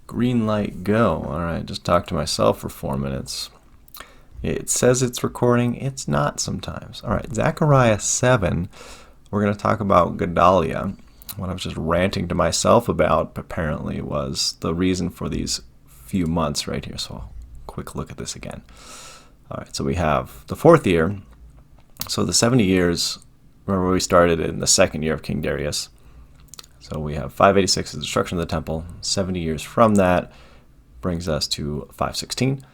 Green light, go. All right, just talk to myself for 4 minutes. It says it's recording. It's not sometimes. All right, Zechariah 7, we're going to talk about Gedaliah. What I was just ranting to myself about, apparently, was the reason for these few months right here. So, quick look at this again. All right, so we have the 4th year. So the 70 years, remember we started in the 2nd year of King Darius. So we have 586, the destruction of the temple. 70 years from that brings us to 516.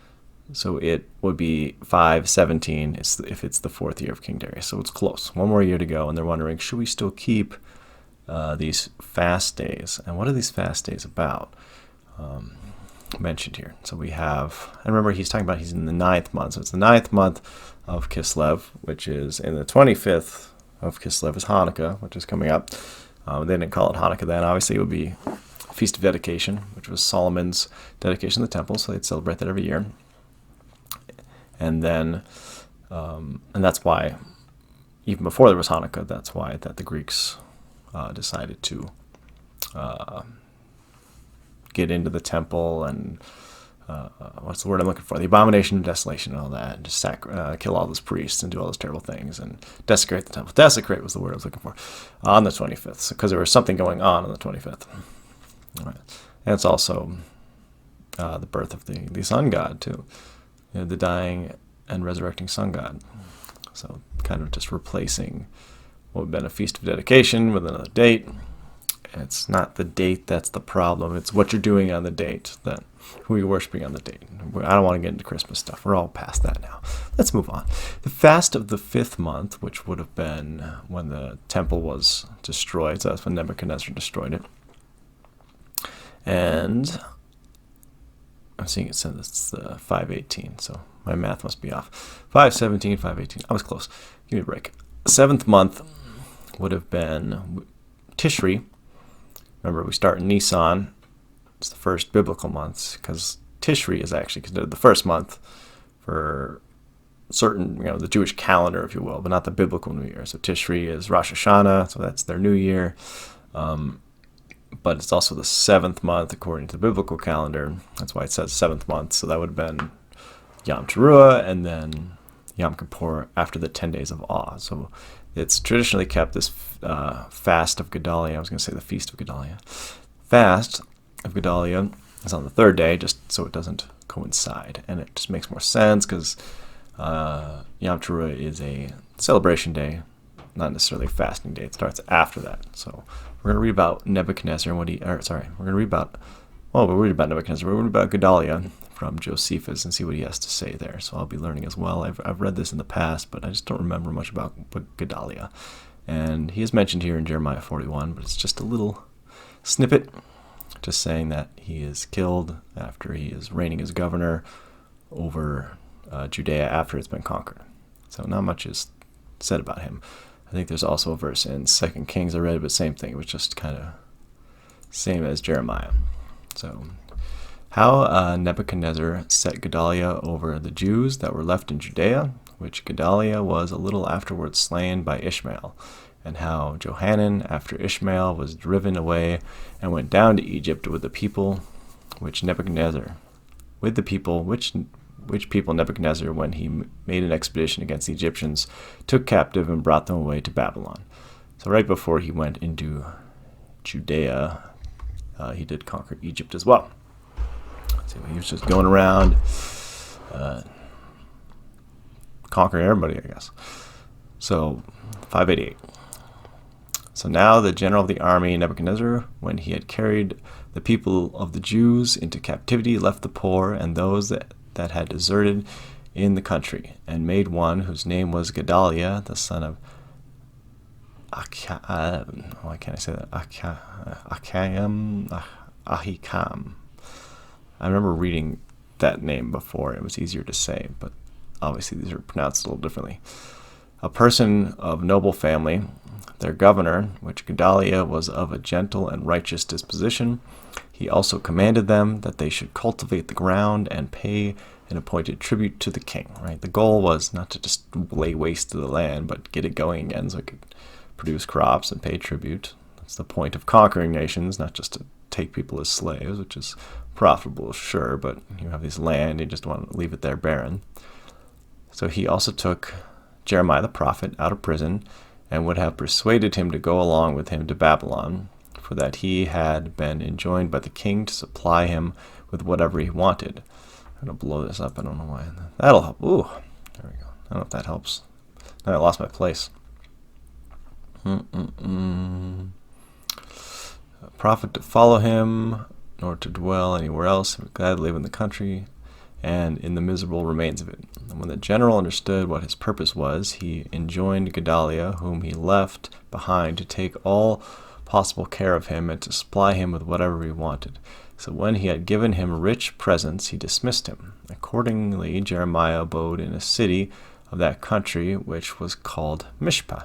So it would be 517 if it's the 4th year of King Darius. So it's close. One more year to go, and they're wondering, should we still keep these fast days? And what are these fast days about? Mentioned here. So we have, and remember he's talking about he's in the 9th month. So it's the 9th month of Kislev, which is in the 25th of Kislev is Hanukkah, which is coming up. They didn't call it Hanukkah then. Obviously, it would be Feast of Dedication, which was Solomon's dedication of the temple, so they'd celebrate that every year. And then, and that's why, even before there was Hanukkah, that's why that the Greeks decided to get into the temple and what's the word I'm looking for? The abomination of desolation and all that, and just kill all those priests and do all those terrible things and desecrate the temple. Desecrate was the word I was looking for on the 25th, because there was something going on the 25th. All right. And it's also the birth of the sun god too, the dying and resurrecting sun god. So kind of just replacing what would have been a feast of dedication with another date. It's not the date that's the problem. It's what you're doing on the date, that who you're worshiping on the date. I don't want to get into Christmas stuff. We're all past that now. Let's move on. The fast of the 5th month, which would have been when the temple was destroyed. So that's when Nebuchadnezzar destroyed it. And I'm seeing it says it's 518, so my math must be off. 517, 518. I was close. Give me a break. 7th month would have been Tishri. Remember, we start in Nisan. It's the first biblical month, because Tishri is actually considered the first month for certain, the Jewish calendar, if you will, but not the biblical New Year. So Tishri is Rosh Hashanah, so that's their New Year. But it's also the 7th month according to the biblical calendar. That's why it says 7th month. So that would have been Yom Teruah and then Yom Kippur after the 10 days of awe. So it's traditionally kept this fast of Gedaliah. I was going to say the feast of Gedaliah. Fast of Gedaliah is on the 3rd day, just so it doesn't coincide. And it just makes more sense because Yom Teruah is a celebration day, not necessarily a fasting day. It starts after that. So we're going to read about Nebuchadnezzar and we're going to read about Nebuchadnezzar. We're going to read about Gedaliah from Josephus and see what he has to say there. So I'll be learning as well. I've read this in the past, but I just don't remember much about Gedaliah. And he is mentioned here in Jeremiah 41, but it's just a little snippet, just saying that he is killed after he is reigning as governor over Judea after it's been conquered. So not much is said about him. I think there's also a verse in 2 Kings I read, but same thing. It was just kind of same as Jeremiah. So how Nebuchadnezzar set Gedaliah over the Jews that were left in Judea, which Gedaliah was a little afterwards slain by Ishmael, and how Johanan, after Ishmael, was driven away and went down to Egypt with the people which Nebuchadnezzar, which people Nebuchadnezzar, when he made an expedition against the Egyptians, took captive and brought them away to Babylon. So right before he went into Judea, he did conquer Egypt as well. So he was just going around conquering everybody, I guess. So 588. So now the general of the army, Nebuchadnezzar, when he had carried the people of the Jews into captivity, left the poor and those that had deserted in the country, and made one whose name was Gedaliah, the son of Ahikam. I remember reading that name before. It was easier to say, but obviously these are pronounced a little differently. A person of noble family, their governor, which Gedaliah was of a gentle and righteous disposition. He also commanded them that they should cultivate the ground and pay an appointed tribute to the king. Right? The goal was not to just lay waste to the land, but get it going again so it could produce crops and pay tribute. That's the point of conquering nations, not just to take people as slaves, which is profitable, sure, but you have this land, you just want to leave it there barren. So he also took Jeremiah the prophet out of prison and would have persuaded him to go along with him to Babylon, for that he had been enjoined by the king to supply him with whatever he wanted. I'm going to blow this up. I don't know why. That'll help. Ooh, there we go. I don't know if that helps. Now I lost my place. A prophet to follow him, nor to dwell anywhere else, but glad to live in the country and in the miserable remains of it. And when the general understood what his purpose was, he enjoined Gedaliah, whom he left behind, to take all possible care of him and to supply him with whatever he wanted. So when he had given him rich presents, he dismissed him. Accordingly, Jeremiah abode in a city of that country, which was called Mishpah,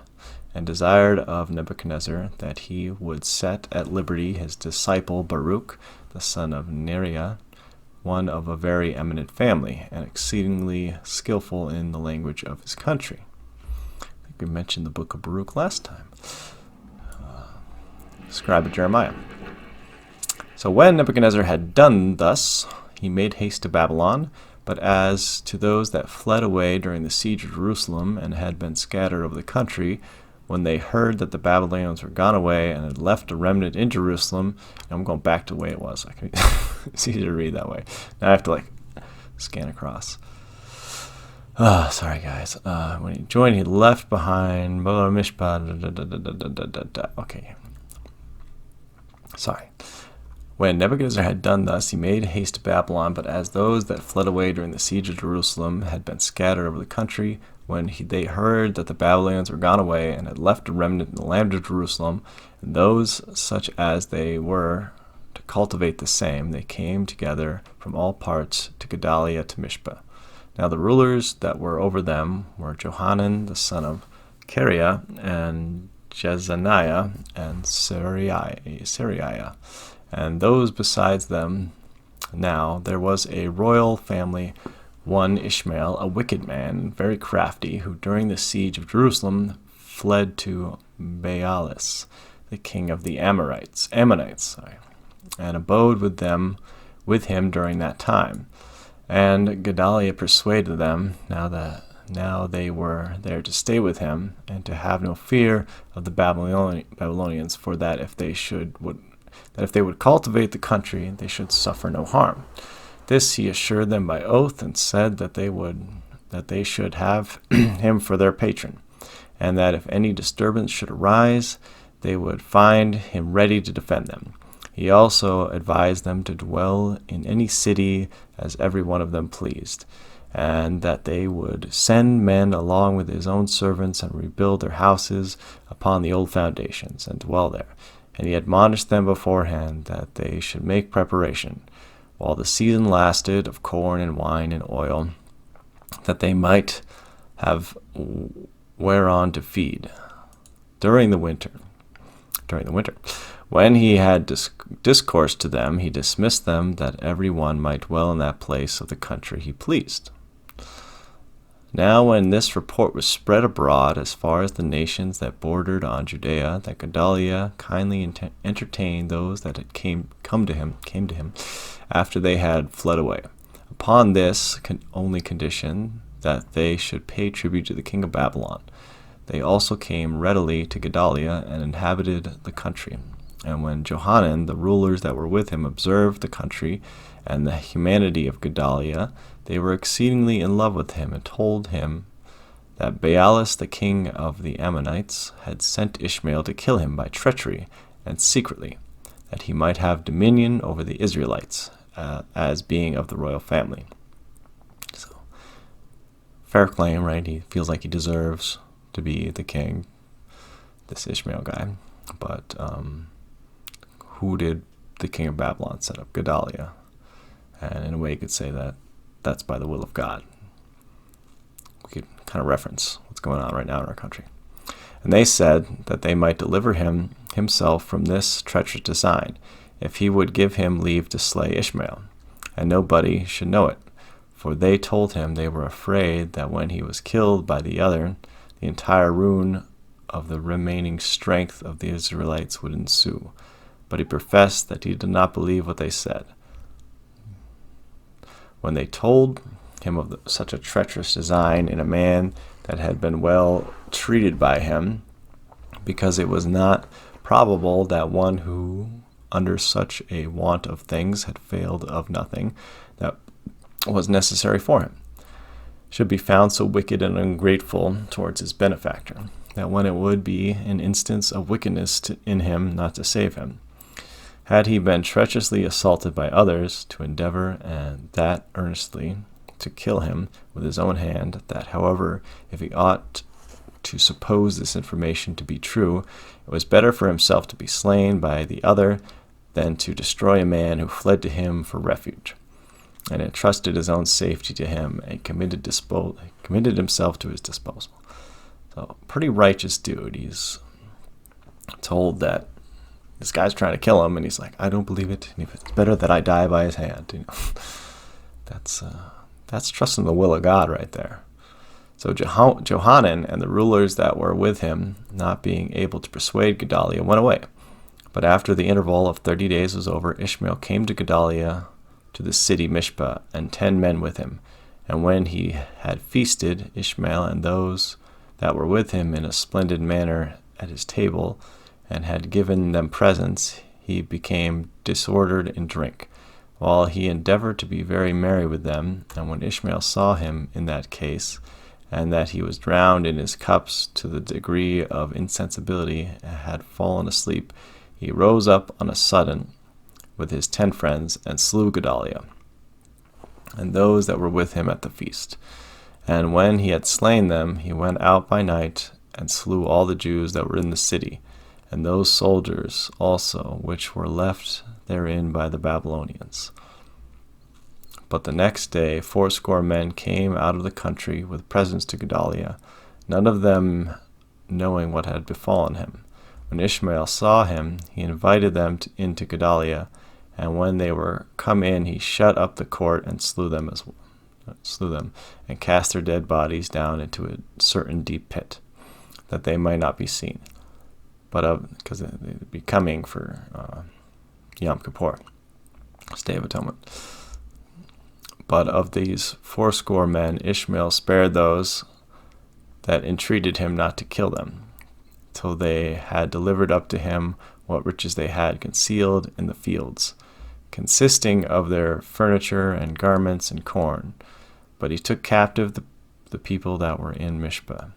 and desired of Nebuchadnezzar that he would set at liberty his disciple Baruch, the son of Neriah, one of a very eminent family, and exceedingly skillful in the language of his country. I think we mentioned the book of Baruch last time. Scribe of Jeremiah. So when Nebuchadnezzar had done thus, he made haste to Babylon. But as to those that fled away during the siege of Jerusalem and had been scattered over the country, when they heard that the Babylonians were gone away and had left a remnant in Jerusalem, I'm going back to the way it was. It's easy to read that way. Now I have to scan across. Sorry guys. When he joined, he left behind Mishpah. Okay. Sorry. When Nebuchadnezzar had done thus, he made haste to Babylon. But as those that fled away during the siege of Jerusalem had been scattered over the country, when they heard that the Babylonians were gone away and had left a remnant in the land of Jerusalem, and those such as they were to cultivate the same, they came together from all parts to Gedaliah to Mishpah. Now the rulers that were over them were Johanan the son of Kareah, and Jezaniah, and Seraiah, and those besides them. Now there was a royal family, one Ishmael, a wicked man, very crafty, who during the siege of Jerusalem fled to Baalis, the king of the Ammonites, and abode with him during that time. And Gedaliah persuaded them, now they were there to stay with him, and to have no fear of the Babylonians, for that if they would cultivate the country, they should suffer no harm. This he assured them by oath, and said that they should have him for their patron, and that if any disturbance should arise, they would find him ready to defend them. He also advised them to dwell in any city as every one of them pleased, and that they would send men along with his own servants and rebuild their houses upon the old foundations, and dwell there. And he admonished them beforehand that they should make preparation, while the season lasted, of corn and wine and oil, that they might have whereon to feed during the winter. When he had discoursed to them, he dismissed them, that every one might dwell in that place of the country he pleased. Now when this report was spread abroad as far as the nations that bordered on Judea, that Gedaliah kindly entertained those that had came to him after they had fled away, upon this only condition, that they should pay tribute to the king of Babylon. They also came readily to Gedaliah and inhabited the country. And when Johanan, the rulers that were with him, observed the country and the humanity of Gedaliah, they were exceedingly in love with him, and told him that Baalis, the king of the Ammonites, had sent Ishmael to kill him by treachery and secretly, that he might have dominion over the Israelites, as being of the royal family. So, fair claim, right? He feels like he deserves to be the king, this Ishmael guy. But who did the king of Babylon set up? Gedaliah. And in a way you could say that that's by the will of God. We could kind of reference what's going on right now in our country. And they said that they might deliver himself from this treacherous design, if he would give him leave to slay Ishmael, and nobody should know it. For they told him they were afraid that when he was killed by the other, the entire ruin of the remaining strength of the Israelites would ensue. but he professed that he did not believe what they said. When they told him of such a treacherous design in a man that had been well treated by him, because it was not probable that one who, under such a want of things, had failed of nothing that was necessary for him, should be found so wicked and ungrateful towards his benefactor, that when it would be an instance of wickedness in him not to save him, had he been treacherously assaulted by others, to endeavor, and that earnestly, to kill him with his own hand, that however, if he ought to suppose this information to be true, it was better for himself to be slain by the other than to destroy a man who fled to him for refuge, and entrusted his own safety to him, and committed himself to his disposal. So, pretty righteous dude. He's told that this guy's trying to kill him, and he's like, I don't believe it. And it's better that I die by his hand. That's trusting the will of God right there. So Johanan and the rulers that were with him, not being able to persuade Gedaliah, went away. But after the interval of 30 days was over, Ishmael came to Gedaliah to the city Mishpah, and 10 men with him. And when he had feasted, Ishmael and those that were with him in a splendid manner at his table, and had given them presents, he became disordered in drink, while he endeavored to be very merry with them. And when Ishmael saw him in that case, and that he was drowned in his cups to the degree of insensibility, and had fallen asleep, he rose up on a sudden with his 10 friends, and slew Gedaliah, and those that were with him at the feast. And when he had slain them, he went out by night, and slew all the Jews that were in the city, and those soldiers also which were left therein by the Babylonians. But the next day 80 men came out of the country with presents to Gedaliah, none of them knowing what had befallen him. When Ishmael saw him, he invited them into Gedaliah, and when they were come in, he shut up the court and slew them, and cast their dead bodies down into a certain deep pit, that they might not be seen, because they'd be coming for Yom Kippur, Day of Atonement. But of these 80 men, Ishmael spared those that entreated him not to kill them, till they had delivered up to him what riches they had concealed in the fields, consisting of their furniture and garments and corn. But he took captive the people that were in Mishpah,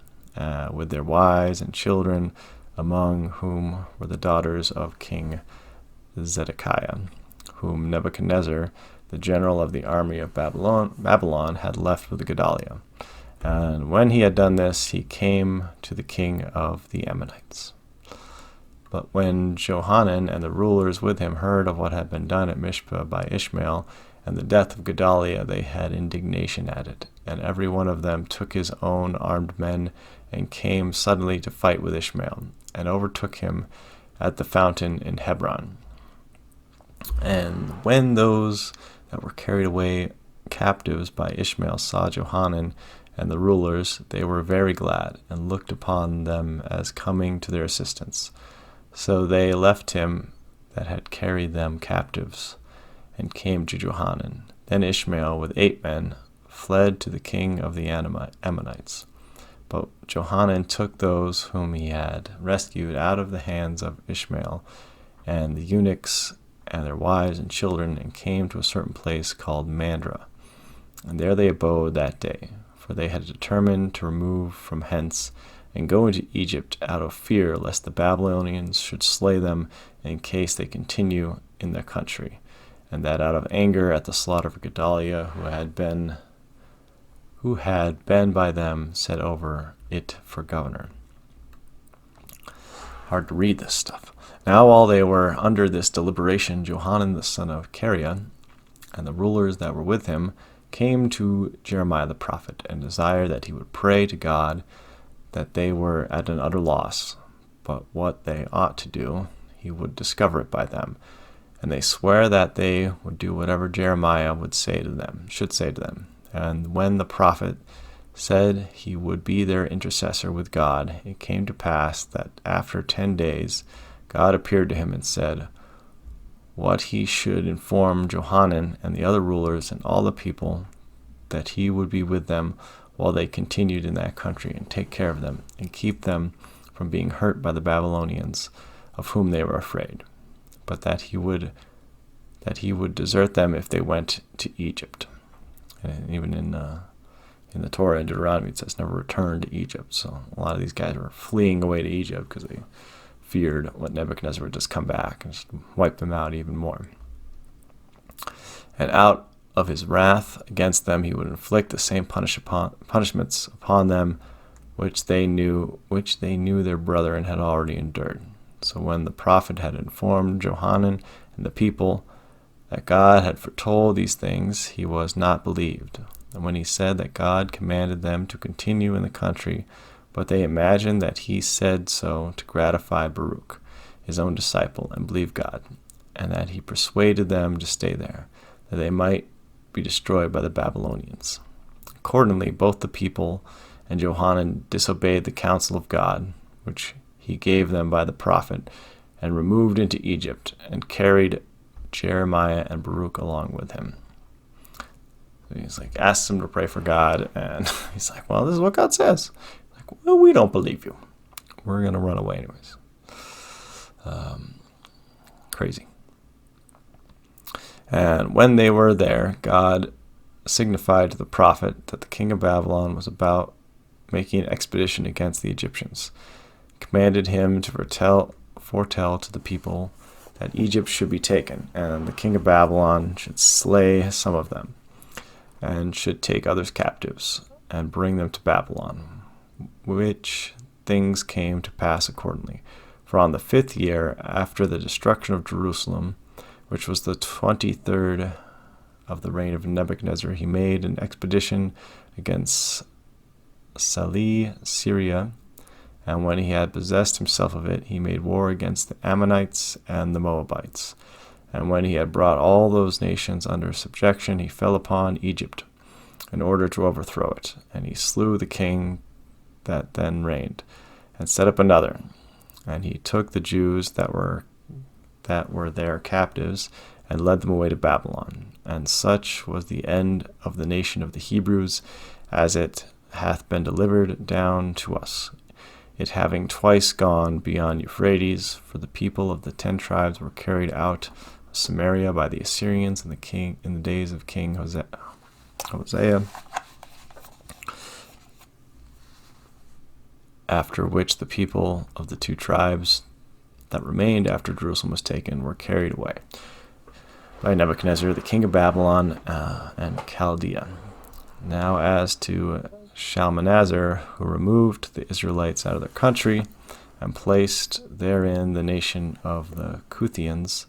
with their wives and children, among whom were the daughters of King Zedekiah, whom Nebuchadnezzar, the general of the army of Babylon, had left with Gedaliah. And when he had done this, he came to the king of the Ammonites. But when Johanan and the rulers with him heard of what had been done at Mishpah by Ishmael, and the death of Gedaliah, they had indignation at it. And every one of them took his own armed men, and came suddenly to fight with Ishmael, and overtook him at the fountain in Hebron. And when those that were carried away captives by Ishmael saw Johanan and the rulers, they were very glad, and looked upon them as coming to their assistance. So they left him that had carried them captives, and came to Johanan. Then Ishmael with 8 men fled to the king of the Ammonites. But Johanan took those whom he had rescued out of the hands of Ishmael, and the eunuchs and their wives and children, and came to a certain place called Mandra. And there they abode that day, for they had determined to remove from hence, and go into Egypt out of fear lest the Babylonians should slay them in case they continue in their country, and that out of anger at the slaughter of Gedaliah, who had been by them set over it for governor. Hard to read this stuff. Now while they were under this deliberation, Johanan the son of Kareah, and the rulers that were with him, came to Jeremiah the prophet, and desired that he would pray to God, that they were at an utter loss, but what they ought to do, he would discover it by them. And they sware that they would do whatever Jeremiah should say to them. And when the prophet said he would be their intercessor with God, it came to pass that after 10 days God appeared to him and said, what he should inform Johanan and the other rulers and all the people, that he would be with them while they continued in that country, and take care of them, and keep them from being hurt by the Babylonians, of whom they were afraid, but that he would desert them if they went to Egypt. And even in the Torah and Deuteronomy, it says never return to Egypt. So a lot of these guys were fleeing away to Egypt because they feared what Nebuchadnezzar would just come back and just wipe them out even more. And out of his wrath against them, he would inflict the same punishments upon them which they knew their brethren had already endured. So when the prophet had informed Johanan and the people that God had foretold these things, he was not believed. And when he said that God commanded them to continue in the country, but they imagined that he said so to gratify Baruch, his own disciple, and believe God, and that he persuaded them to stay there, that they might be destroyed by the Babylonians. Accordingly, both the people and Johanan disobeyed the counsel of God, which he gave them by the prophet, and removed into Egypt, and carried Jeremiah and Baruch along with him. So he's like, asks them to pray for God, and he's like, well, this is what God says. Like, well, we don't believe you. We're going to run away anyways. Crazy. And when they were there, God signified to the prophet that the king of Babylon was about making an expedition against the Egyptians, commanded him to foretell to the people that Egypt should be taken, and the king of Babylon should slay some of them, and should take others captives, and bring them to Babylon, which things came to pass accordingly. For on the 5th year after the destruction of Jerusalem, which was the 23rd of the reign of Nebuchadnezzar, he made an expedition against Syria, and when he had possessed himself of it, he made war against the Ammonites and the Moabites. And when he had brought all those nations under subjection, he fell upon Egypt in order to overthrow it. And he slew the king that then reigned, and set up another. And he took the Jews that were their captives, and led them away to Babylon. And such was the end of the nation of the Hebrews, as it hath been delivered down to us, it having twice gone beyond Euphrates. For the people of the 10 tribes were carried out of Samaria by the Assyrians in the days of King Hosea, after which the people of the 2 tribes that remained after Jerusalem was taken were carried away by Nebuchadnezzar, the king of Babylon and Chaldea. Now as to Shalmaneser, who removed the Israelites out of their country, and placed therein the nation of the Kuthians,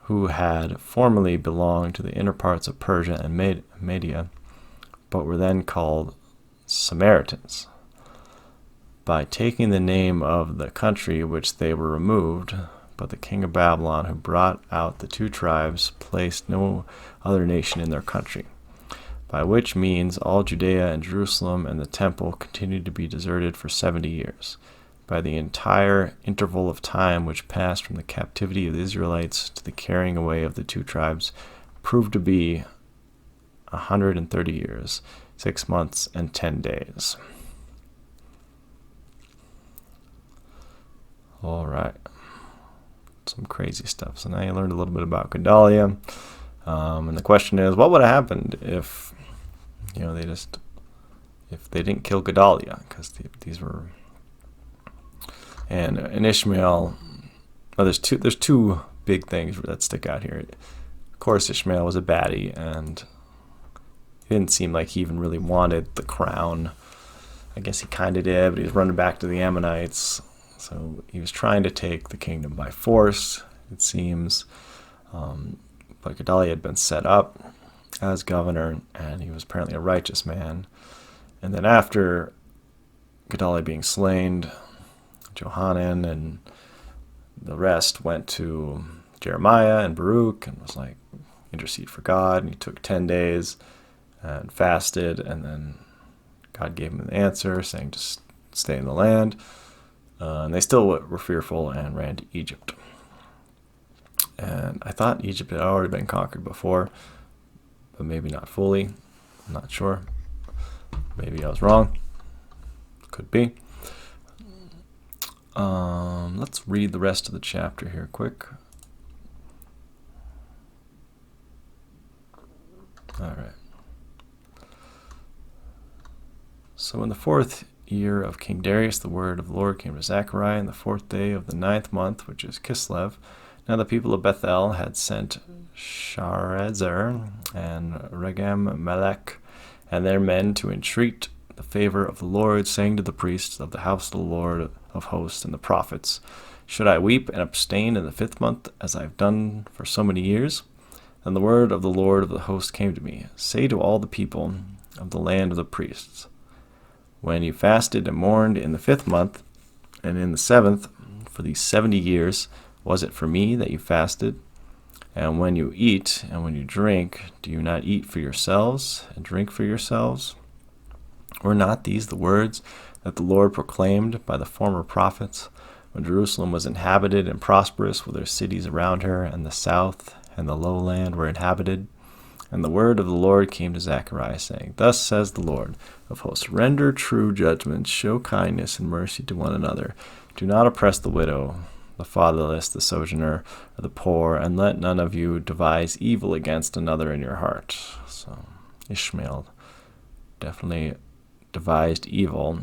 who had formerly belonged to the inner parts of Persia and Media, but were then called Samaritans, by taking the name of the country which they were removed. But the king of Babylon, who brought out the 2 tribes, placed no other nation in their country, by which means all Judea and Jerusalem and the temple continued to be deserted for 70 years. By the entire interval of time which passed from the captivity of the Israelites to the carrying away of the 2 tribes proved to be 130 years, 6 months, and 10 days. All right. Some crazy stuff. So now you learned a little bit about Gedaliah. And the question is, what would have happened if, if they didn't kill Gedaliah? Because these were, and Ishmael. Oh, there's two big things that stick out here. Of course, Ishmael was a baddie, and it didn't seem like he even really wanted the crown. I guess he kind of did, but he was running back to the Ammonites. So he was trying to take the kingdom by force, it seems. But Gedaliah had been set up as governor, and he was apparently a righteous man. And then after Gedaliah being slain, Johanan and the rest went to Jeremiah and Baruch and was like, intercede for God. And he took 10 days and fasted, and then God gave him an answer saying, just stay in the land. And they still were fearful and ran to Egypt. And I thought Egypt had already been conquered before, but maybe not fully. I'm not sure. Maybe I was wrong. Could be. Let's read the rest of the chapter here quick. All right. So in the 4th year of King Darius, the word of the Lord came to Zechariah in the 4th day of the 9th month, which is Kislev. Now the people of Bethel had sent Sharezer and Regem-Melech and their men to entreat the favor of the Lord, saying to the priests of the house of the Lord of hosts and the prophets, should I weep and abstain in the 5th month, as I have done for so many years? Then the word of the Lord of the hosts came to me, say to all the people of the land of the priests, when you fasted and mourned in the 5th month, and in the 7th, for these 70 years, was it for me that you fasted? And when you eat and when you drink, do you not eat for yourselves and drink for yourselves? Were not these the words that the Lord proclaimed by the former prophets, when Jerusalem was inhabited and prosperous, with her cities around her, and the south and the lowland were inhabited? And the word of the Lord came to Zechariah, saying, thus says the Lord of hosts, render true judgment, show kindness and mercy to one another. Do not oppress the widow, the fatherless, the sojourner, or the poor, and let none of you devise evil against another in your heart. So Ishmael definitely devised evil,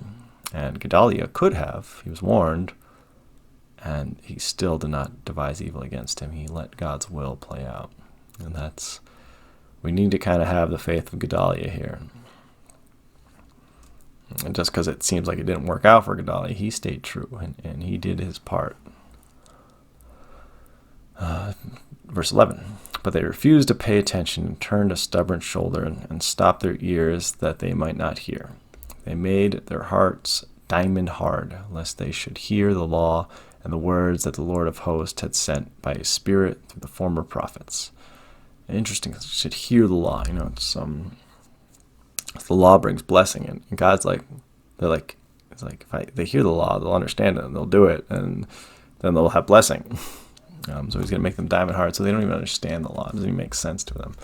and Gedaliah could have. He was warned, and he still did not devise evil against him. He let God's will play out. And we need to kind of have the faith of Gedaliah here. And just because it seems like it didn't work out for Gedaliah, he stayed true, and he did his part. Verse 11, but they refused to pay attention and turned a stubborn shoulder and stopped their ears that they might not hear. They made their hearts diamond hard, lest they should hear the law and the words that the Lord of hosts had sent by his Spirit through the former prophets. Interesting, you should hear the law. It's the law brings blessing, and God's like, if they hear the law, they'll understand it and they'll do it, and then they'll have blessing. So he's going to make them diamond hard, so they don't even understand the law. It doesn't even make sense to them.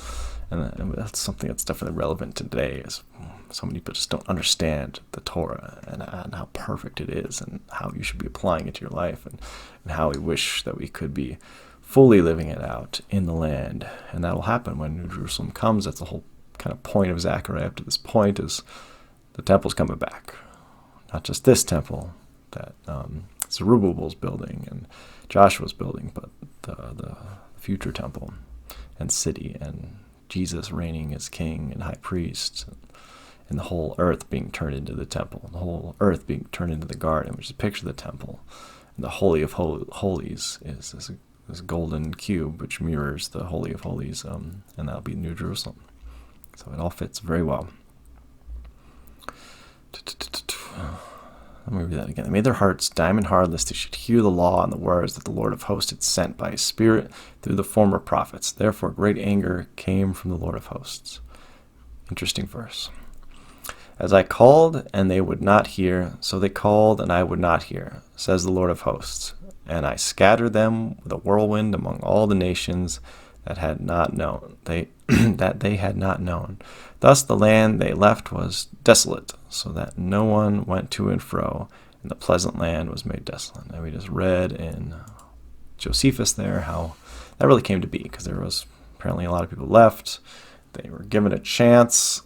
And that's something that's definitely relevant today, is so many people just don't understand the Torah and how perfect it is and how you should be applying it to your life, and how we wish that we could be fully living it out in the land. And that will happen when New Jerusalem comes. That's the whole kind of point of Zechariah up to this point, is the temple's coming back. Not just this temple that Zerubbabel's building and Joshua's building, but the future temple and city, and Jesus reigning as king and high priest, and the whole earth being turned into the temple, the whole earth being turned into the garden, which is a picture of the temple. And the Holy of Holies is this golden cube which mirrors the Holy of Holies, and that'll be New Jerusalem. So it all fits very well. Let me read that again. They made their hearts diamond hard, lest they should hear the law and the words that the Lord of hosts had sent by his Spirit through the former prophets. Therefore great anger came from the Lord of hosts. Interesting verse. As I called, and they would not hear, so they called, and I would not hear, says the Lord of hosts. And I scattered them with a whirlwind among all the nations that had not known, that they had not known. Thus the land they left was desolate, so that no one went to and fro, and the pleasant land was made desolate. And we just read in Josephus there how that really came to be, because there was apparently a lot of people left. They were given a chance,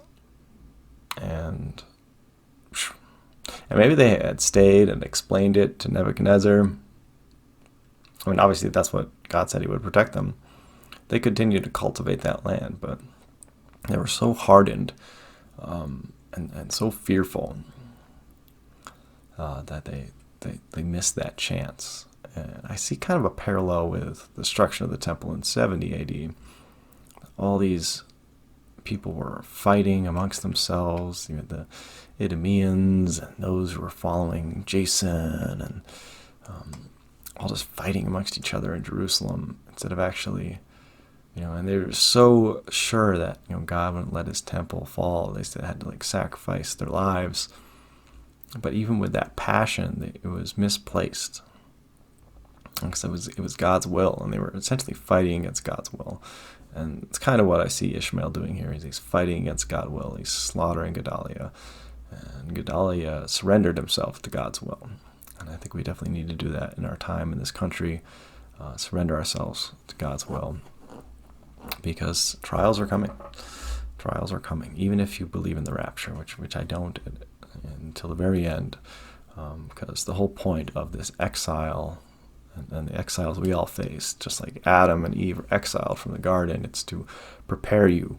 and maybe they had stayed and explained it to Nebuchadnezzar. I mean, obviously that's what God said he would protect them. They continued to cultivate that land, but they were so hardened and so fearful that they missed that chance. And I see kind of a parallel with the destruction of the temple in 70 AD. All these people were fighting amongst themselves, the Idumeans and those who were following Jason, and all just fighting amongst each other in Jerusalem instead of actually, and they were so sure that, God wouldn't let his temple fall. They still had to sacrifice their lives. But even with that passion, it was misplaced. because it was God's will, and they were essentially fighting against God's will. And it's kind of what I see Ishmael doing here. He's fighting against God's will. He's slaughtering Gedaliah. And Gedaliah surrendered himself to God's will. And I think we definitely need to do that in our time in this country, surrender ourselves to God's will, because trials are coming. Trials are coming, even if you believe in the rapture, which I don't until the very end, because the whole point of this exile and the exiles we all face, just like Adam and Eve were exiled from the garden, it's to prepare you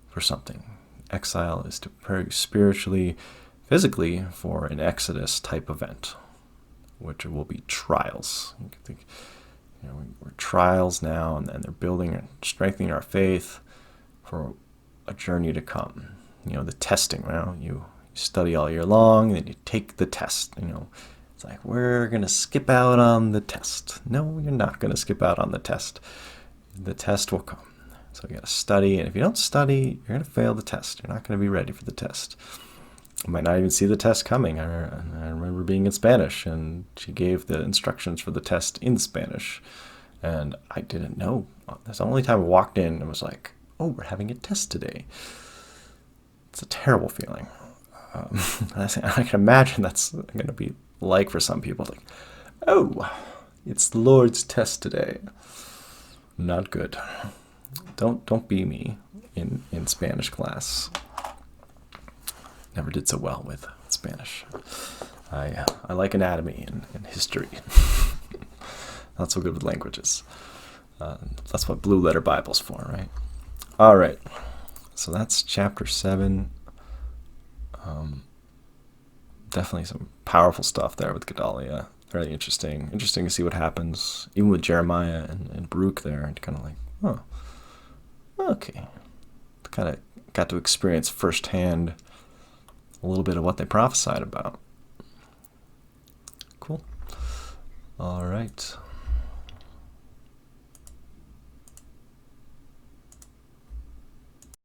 for something. Exile is to prepare you spiritually, physically, for an Exodus type event, which will be trials. You can think, we're trials now, and they're building and strengthening our faith for a journey to come. The testing. You study all year long, and then you take the test. It's like, we're going to skip out on the test. No, you're not going to skip out on the test. The test will come. So you got to study, and if you don't study, you're going to fail the test. You're not going to be ready for the test. You might not even see the test coming. I remember being in Spanish, and she gave the instructions for the test in Spanish, and I didn't know. That's the only time I walked in and was like, oh, we're having a test today. It's a terrible feeling. I can imagine that's going to be like for some people, like, oh, it's the Lord's test today. Not good. Don't be me in Spanish class. Never did so well with Spanish. I like anatomy and history. Not so good with languages. That's what Blue Letter Bible's for, right? All right. So that's chapter 7. Definitely some powerful stuff there with Gedaliah. Very interesting. Interesting to see what happens, even with Jeremiah and Baruch there. And kind of like, oh, okay. Kind of got to experience firsthand a little bit of what they prophesied about. Cool. All right.